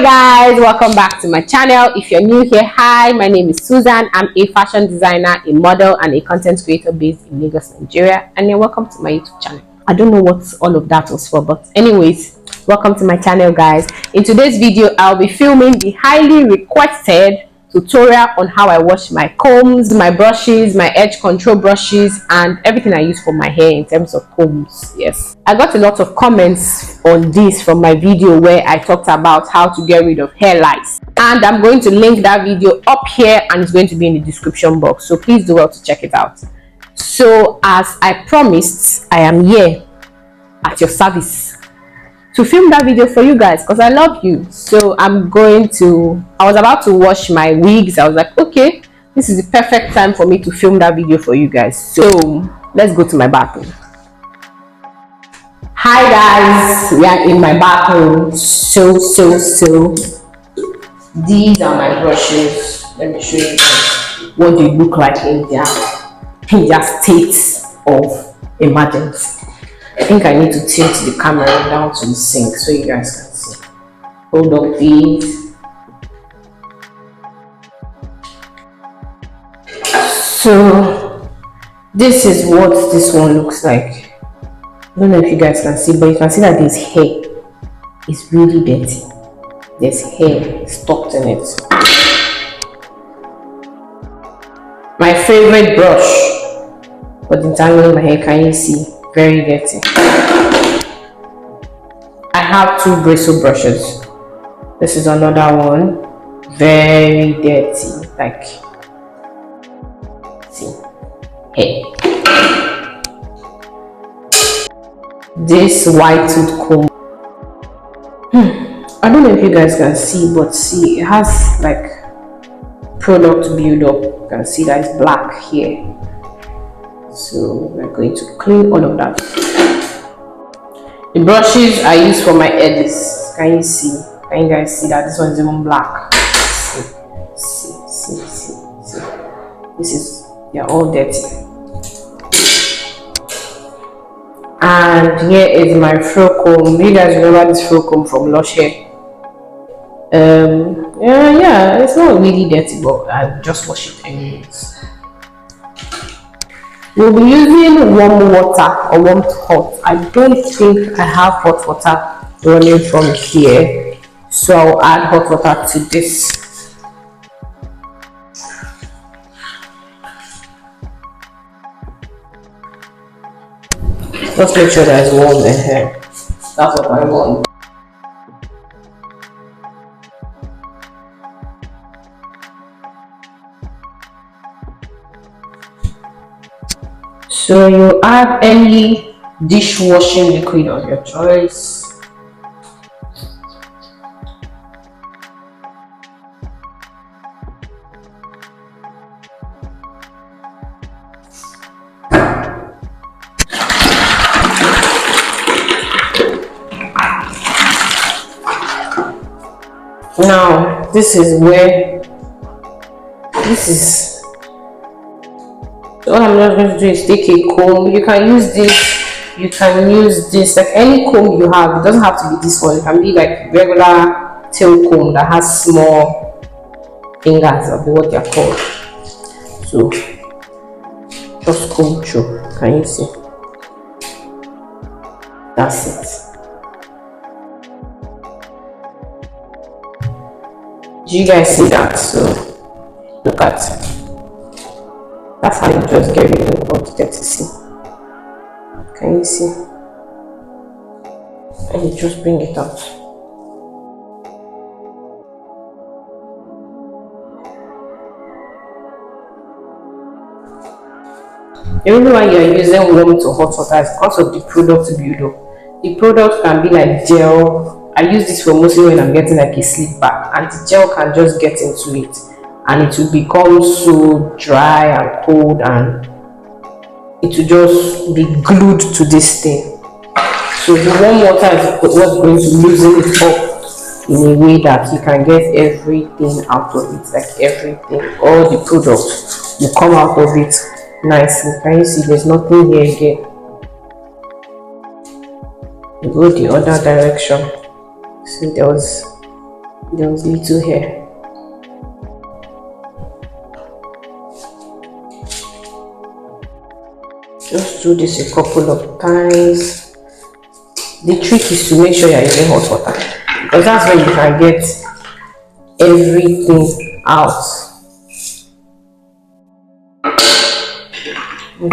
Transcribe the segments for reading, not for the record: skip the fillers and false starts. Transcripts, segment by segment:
Hi guys, welcome back to my channel. If you're new here, hi, my name is Susan. I'm a fashion designer, a model, and a content creator based in Lagos, Nigeria, and you're welcome to my YouTube channel. I don't know what all of that was for, but anyways, welcome to my channel guys. In today's video, I'll be filming the highly requested tutorial on how I wash my combs, my brushes, my edge control brushes, and everything I use for my hair in terms of combs. Yes, I got a lot of comments on this from my video where I talked about how to get rid of hair lice, and I'm going to link that video up here and it's going to be in the description box, so please do well to check it out. So as I promised, I am here at your service to film that video for you guys because I love you. So I was about to wash my wigs. I was like, okay, this is the perfect time for me to film that video for you guys. So let's go to my bathroom. Hi guys, we are in my bathroom. So these are my brushes. Let me show you guys what they look like in their state of emergency. I think I need to tilt the camera down to the sink so you guys can see. Hold up these. So this is what this one looks like. I don't know if you guys can see, but you can see that this hair is really dirty. There's hair stuck in it. My favorite brush for detangling my hair, can you see? Very dirty. I have two bristle brushes. This is another one. Very dirty. Like, see, hey. This white tooth comb. I don't know if you guys can see, but see, it has like product build-up. You can see that it's black here. So we're going to clean all of that. The brushes I use for my edges, can you see? Can you guys see that this one is even black? See. They're all dirty. And here is my fro comb. You guys remember this fro comb from Lush Hair? Yeah, it's not really dirty, but I just wash it anyways. We'll be using warm water or warm hot. I don't think I have hot water running from here, so I'll add hot water to this. Just make sure that it's warm in here. That's what I want. So you add any dishwashing liquid of your choice. Now so what I'm just going to do is take a comb. You can use this, like any comb you have. It doesn't have to be this one. It can be like regular tail comb that has small fingers, or what they're called. So just comb through. Can you see? That's it. Do you guys see that? So look at it. That's how you just get rid of all the dirty. Can you see? And you just bring it out. The reason why you're using warm to hot water is because of the product build-up. The product can be like gel. I use this for mostly when I'm getting like a sleep bath, and the gel can just get into it and it will become so dry and cold, and it will just be glued to this thing. So the warm water is what's going to loosen it up in a way that you can get everything out of it, like everything, all the products will come out of it nicely. Can you see there's nothing here again? You go the other direction. See, there was There was little hair. Just do this a couple of times. The trick is to make sure you're using hot water, because that's when you can get everything out. You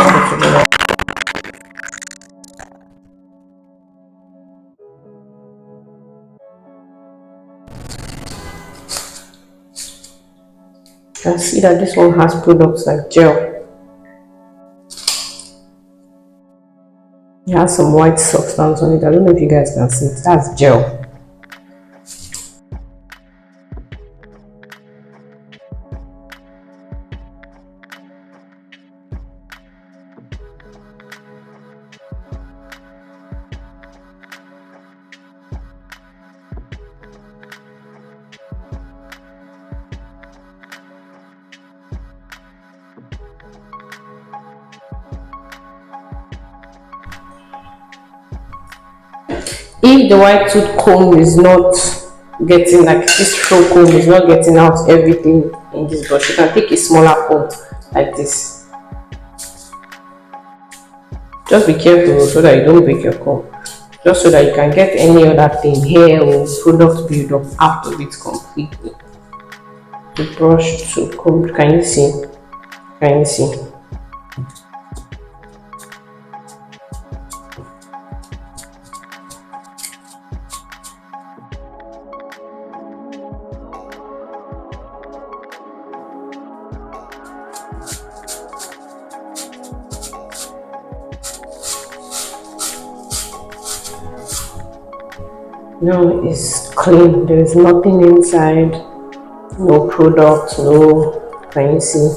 can see that this one has products like gel. It has some white substance on it. I don't know if you guys can see it. That's gel. If the white tooth comb is not getting, like this throw comb is not getting out everything in this brush, you can take a smaller comb like this. Just be careful so that you don't break your comb, just so that you can get any other thing, hair or product build up out of it completely. The brush to comb, can you see? Can you see? Now it's clean, there is nothing inside, no product, no, can you see?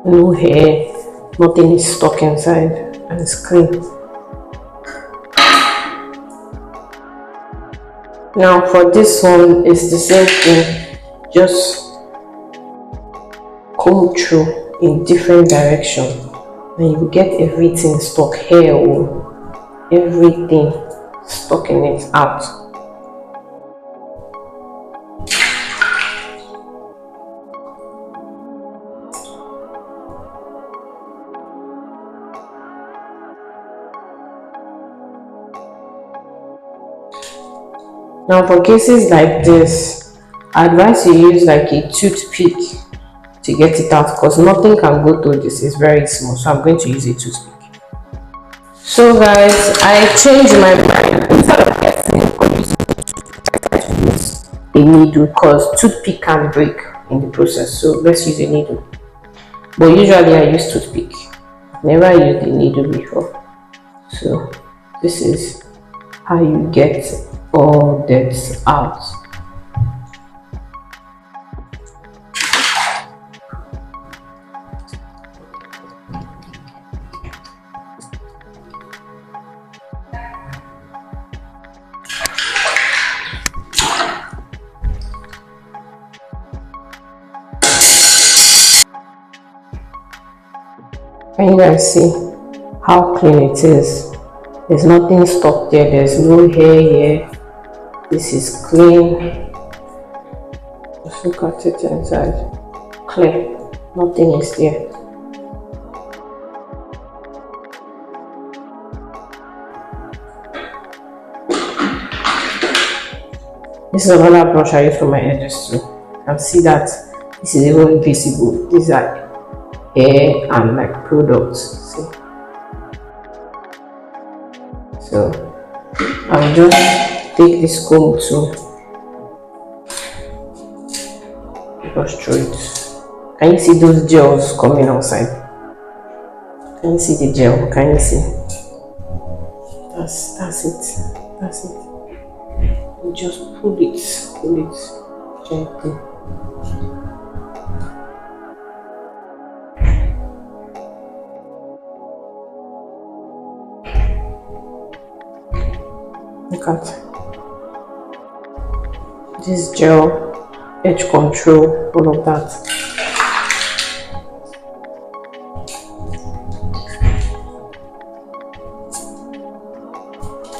No hair, nothing is stuck inside, and it's clean. Now for this one, it's the same thing, just comb through in different directions, and you will get everything stuck, hair or everything stuck in it out. Now for cases like this, I advise you use like a toothpick to get it out, because nothing can go through this, it's very small, so I'm going to use a toothpick. So guys, I changed my mind. Instead of getting a needle, because toothpick can break in the process, so let's use a needle. But usually I use toothpick, never used a needle before. So this is how you get all that out. Can you guys see how clean it is? There's nothing stuck there, there's no hair here. This is clean. Just look at it inside. Clear, nothing is there. This is another brush I use for my edges too. You can see that this is even visible. These are hair and like products. See? So I'll just take this comb to brush through it. Can you see those gels coming outside? Can you see the gel? Can you see? That's it. That's it. You just pull it gently. Look at this gel, edge control, all of that.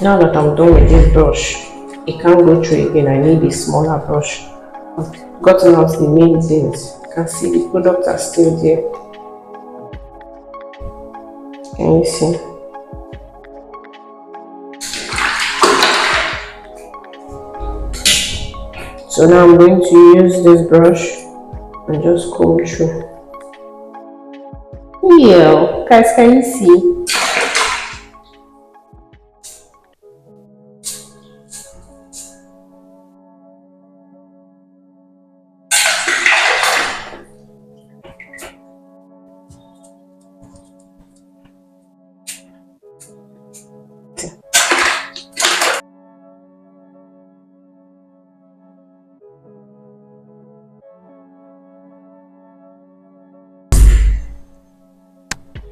Now that I'm done with this brush, it can't go through again. I need a smaller brush. I've gotten out the main things. You can see the products are still there. Can you see? So now I'm going to use this brush and just comb through. Yeah, guys, can you see?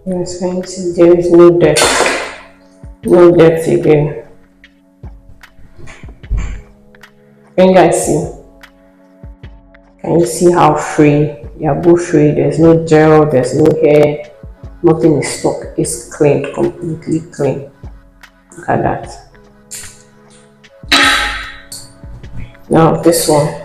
Yes, can you see? There is no depth. No depth again. Can you guys see? Can you see how free? They are both free. There's no gel, there's no hair, nothing is stuck. It's clean, completely clean. Look at that. Now this one.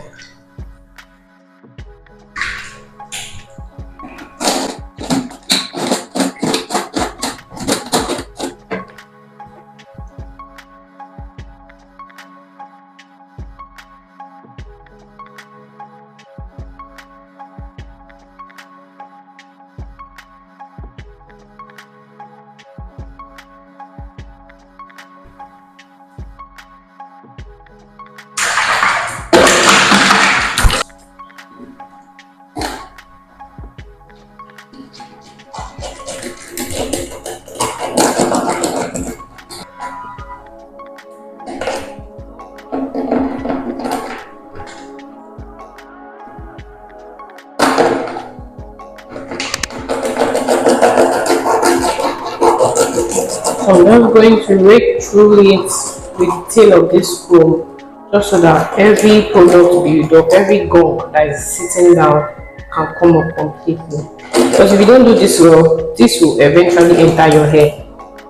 So I'm just going to rake through it with the tail of this comb, just so that every product build up, every gunk that is sitting down can come up completely. Because if you don't do this well, this will eventually enter your hair,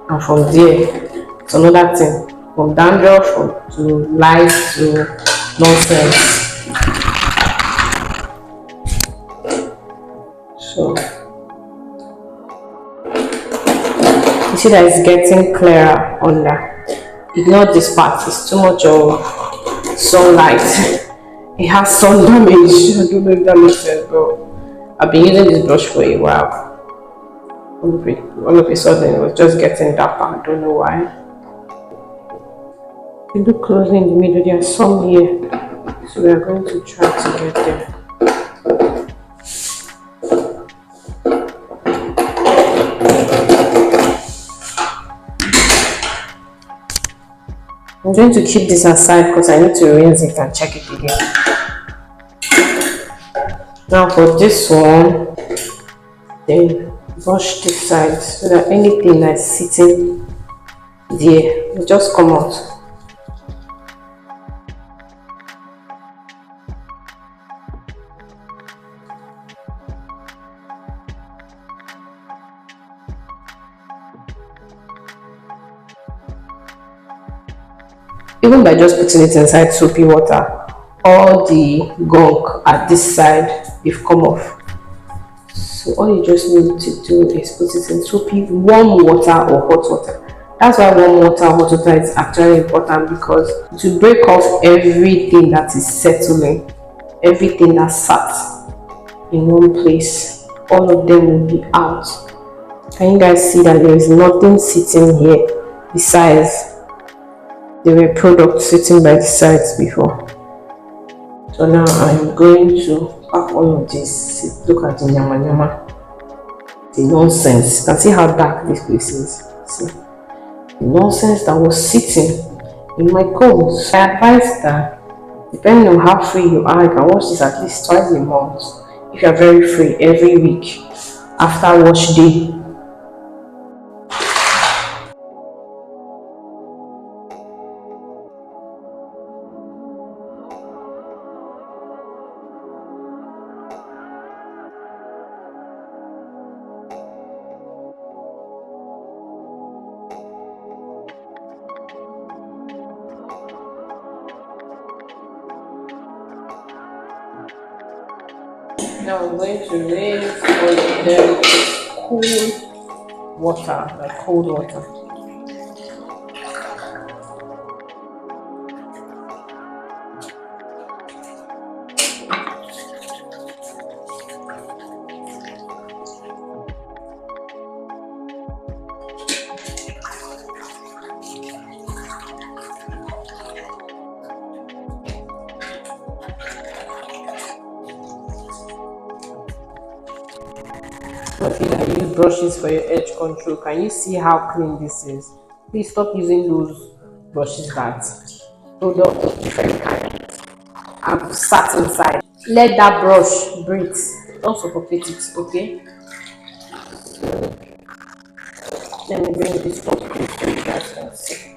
and from there, it's another thing. From dandruff to lice to nonsense. So you see that it's getting clearer under. Ignore this part, it's too much of sunlight. It has sun damage. I don't know if that makes sense, but I've been using this brush for a while. All of a sudden, it was just getting darker. I don't know why. If you look closely in the middle, there are some here. So we are going to try to get them. I'm going to keep this aside because I need to rinse it and check it again. Now for this one, then brush this side so that anything that's sitting there will just come out. Even by just putting it inside soapy water, all the gunk at this side, they've come off. So all you just need to do is put it in soapy warm water or hot water. That's why warm water or hot water is actually important, because to break off everything that is settling, everything that sat in one place, all of them will be out. Can you guys see that there is nothing sitting here besides there were products sitting by the sides before? So now I'm going to pack all of this. Look at the nyama nyama, the nonsense. You can see how dark this place is. See the nonsense that was sitting in my combs. I advise that depending on how free you are, you can wash this at least twice a month. If you are very free, every week after wash day. Now I'm going to rinse all of them with cool water, like cold water. Okay, I use brushes for your edge control. Can you see how clean this is? Please stop using those brushes that product different kind. I've sat inside. Let that brush breathe. Don't suffocate it, okay? Let me bring this up close so you guys can see.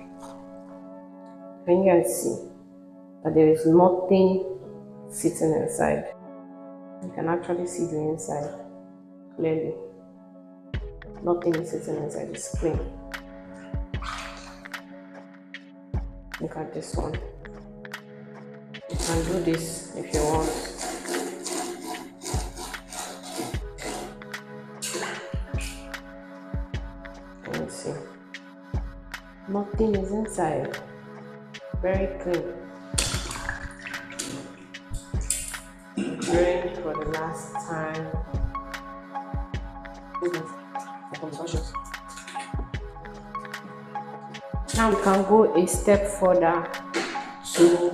Can you guys see that there is nothing sitting inside? You can actually see the inside clearly. Nothing is sitting inside, it's clean. Look at this one. You can do this if you want. Let me see. Nothing is inside. Very clean. Drain for the last time. Now we can go a step further to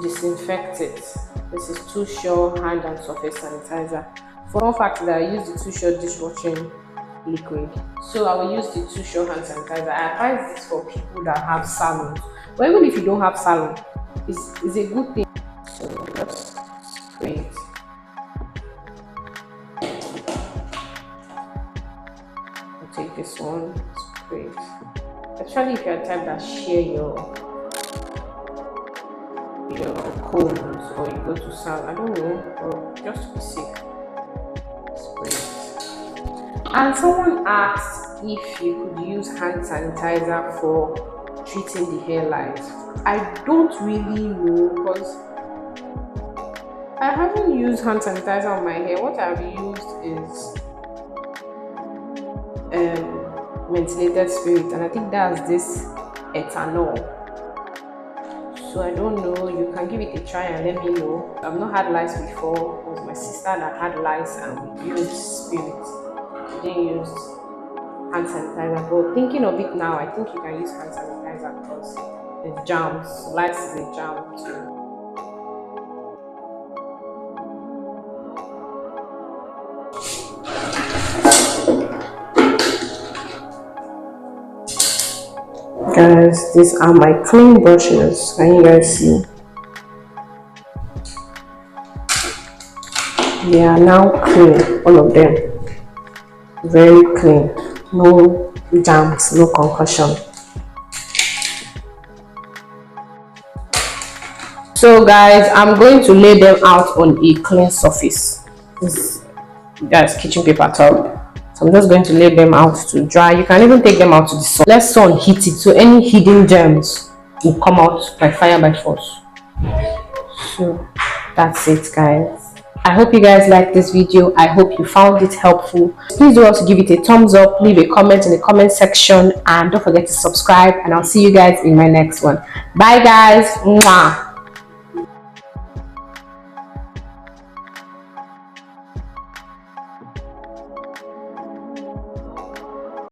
disinfect it. This is Too Sure hand and surface sanitizer. For one fact that I use the Too Sure dishwashing liquid, so I will use the Too Sure hand sanitizer. I advise this for people that have salon, but even if you don't have salon, it's a good thing. So just spray it. I'll take this one, spray it. Especially if you're the type that share your combs or you go to salon, I don't know, or just to be safe, spray it. And someone asked if you could use hand sanitizer for treating the hair lice. I don't really know because I haven't used hand sanitizer on my hair. What I've used is mentholated spirit, and I think that's this ethanol. So I don't know, you can give it a try and let me know. I've not had lice before. It was my sister that had lice and we used spirit. We didn't use hand sanitizer, but thinking of it now, I think you can use hand sanitizer because it's germs. Lice is a germ too. Guys, these are my clean brushes. Can you guys see? They are now clean, all of them. Very clean. No germs, no concussion. So guys, I'm going to lay them out on a clean surface. This guys, kitchen paper towel. So I'm just going to lay them out to dry. You can even take them out to the sun. Let sun heat it so any hidden germs will come out by fire by force. So that's it, guys. I hope you guys liked this video. I hope you found it helpful. Please do also give it a thumbs up, leave a comment in the comment section, and don't forget to subscribe, and I'll see you guys in my next one. Bye guys. Mwah.